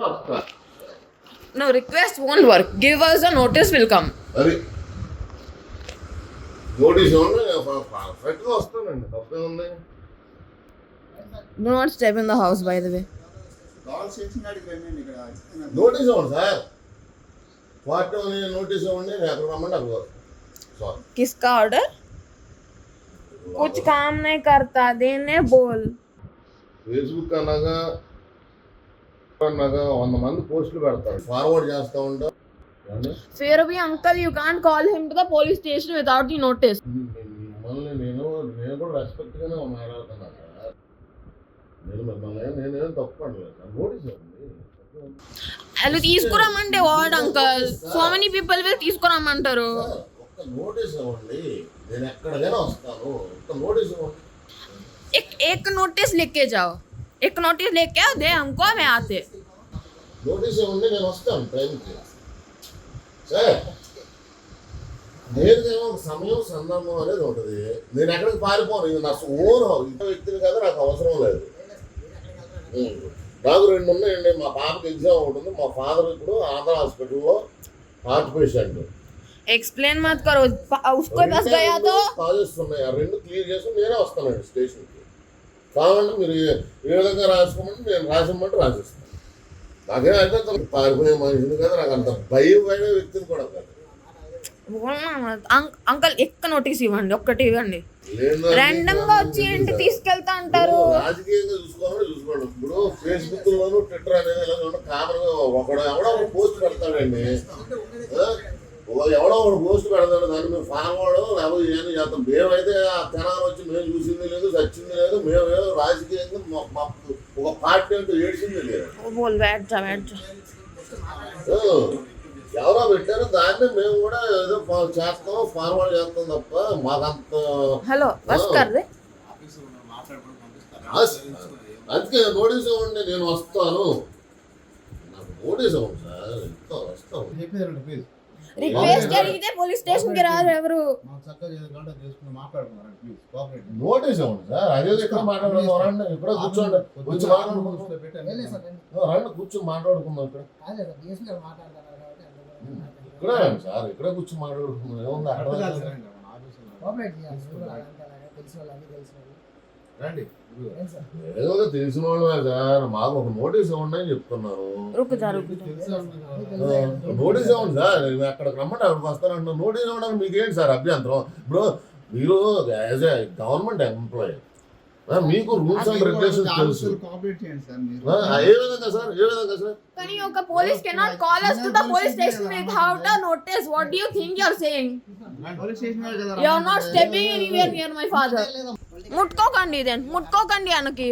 ఇప్పుడు వస్తా. No, request won't work. Give us a notice, will come. అది notice ఇవ్వండి, పర్ఫెక్ట్గా వస్తానండి. తప్పే ఉంది. Do not step in the house, by the way. Notice ఇవ్వండి సార్. పార్టీ నోటీస్ ఇవ్వండి, నేను ఎక్కడ రమ్మండి అక్కడ. సారీ. किसका ऑर्डर? कुछ काम नहीं करता, देने बोल. ఫేస్బుక్ అన్నాగా 100 మంది పోస్టులు పెడతారు, ఫార్వర్డ్ చేస్తూ ఉంటారు. Fear भी uncle, you can't call him to the police station without the notice. మిమ్మల్ని నేను కూడా రెస్పెక్ట్గానే మాట్లాడుతున్నాను సార్. నేను మిమ్మల్ని నేనేం తప్పు అనలేదు సార్. నోటీస్ ఇవ్వండి. అలా తీసుకురమ్మంటే what uncle? So many people will తీసుకురమ్మంటారు. ఒక్క నోటీస్ ఇవ్వండి, నేను ఎక్కడికైనా వస్తాను. ఒక్క నోటీస్ ఇవ్వండి. एक नोटिस लेके जाओ, एक नोटिस लेके आओ, दे हमको, मैं आते. నోటీస్ ఇవ్వండి, నేను వస్తాను టైంకి సార్. నేనేమో ఒక సమయం సందర్భం అనేది ఉంటుంది. నేను ఎక్కడికి పారిపోను. ఇది నా ఓన్ ఇంత వ్యక్తిని కదా, నాకు అవసరం లేదు. నాకు 2 ఉన్నాయండి. మా పాపకి ఎగ్జామ్ ఒకటి ఉంది. మా ఫాదర్ ఇప్పుడు ఆంధ్ర హాస్పిటల్లో హార్ట్ పేషెంట్. एक्सप्लेन मत करो, उसको बस गया तो కాలేజెస్ ఉన్నాయి. ఆ 2 క్లియర్ చేసి నేనే వస్తానండి స్టేషన్కి. కావాలంటే మీరు ఏ విధంగా రాసుకోమంటే నేను రాసిమ్మంటే రాసిస్తాను. నాకేం అయితే పారిపోయే మనిషిని కదా, నాకు అంత భయం వ్యక్తిని కూడా కాదు. అంకల్ ఎక్క నోటీస్ ఇవ్వండి, ఒక్కటి ఇవ్వండి. ర్యాండమ్ గా వచ్చి ఏంటి తీసుకెళ్తా అంటారు. రాజకీయంగా చూసుకోండి. ఇప్పుడు ఫేస్బుక్ లోను ట్విట్టర్ అనేది కామన్ గా ఎవడో ఒక పోస్ట్ పెడతాడండి. ఎవడో ఒక పోస్ట్ పెడతాడు, దాన్ని మేము ఫార్వర్డ్ లేకపోతే ఏమి చేస్తాం. మేమైతే ఆ తెనాలు వచ్చి మేము చూసింది లేదు, చచ్చింది లేదు. మేమేమో రాజకీయంగా ఒక పార్టీ అంటూ ఏడ్చింది లేదు. ఎవరో పెట్టారు, దాన్ని మేము కూడా ఏదో చేస్తాం, ఫార్వర్డ్ చేస్తాం తప్ప మాకంత. హలో అందుకే నోటీస్ ఇవ్వండి, నేను వస్తాను. నాకు నోటీస్ ఇవ్వండి సార్, ఇంత వస్తాను. రిక్వెస్ట్ అడిగితే పోలీస్ స్టేషన్ కి రారు ఎవరు. నోటీస్ ఇవ్వండి సార్. అదే ఇక్కడ మాట్లాడుకుందాం. రండి, ఇక్కడ కూర్చోండి, కూర్చొని మాట్లాడుకుందాం. రండి, కూర్చొని మాట్లాడుకుందాం. ఇక్కడ రండి సార్, ఇక్కడ కూర్చొని మాట్లాడుకుందాం. ఏముంది అక్కడ ఏదో తెలిసిన వాళ్ళు సార్. మాకు ఒక నోటీస్ ఇవ్వండి అని చెప్తున్నారు. నోటీస్ ఇవ్వండి సార్. అక్కడికి రమ్మంటే అక్కడికి వస్తానంటున్నా. నోటీస్ ఇవ్వడానికి మీకేంటి సార్ అభ్యంతరం? ఇప్పుడు మీరు యాజ్ ఏ గవర్నమెంట్ ఎంప్లాయీ, మీకు రూల్స్ అండ్ రెగ్యులేషన్స్ తెలుసు. ఏ విధంగా సార్? కానీ ఒక police cannot call us to the police station without a notice. What do you think you are saying? You are not stepping anywhere near my father. ముట్టుకోకండి అనకి.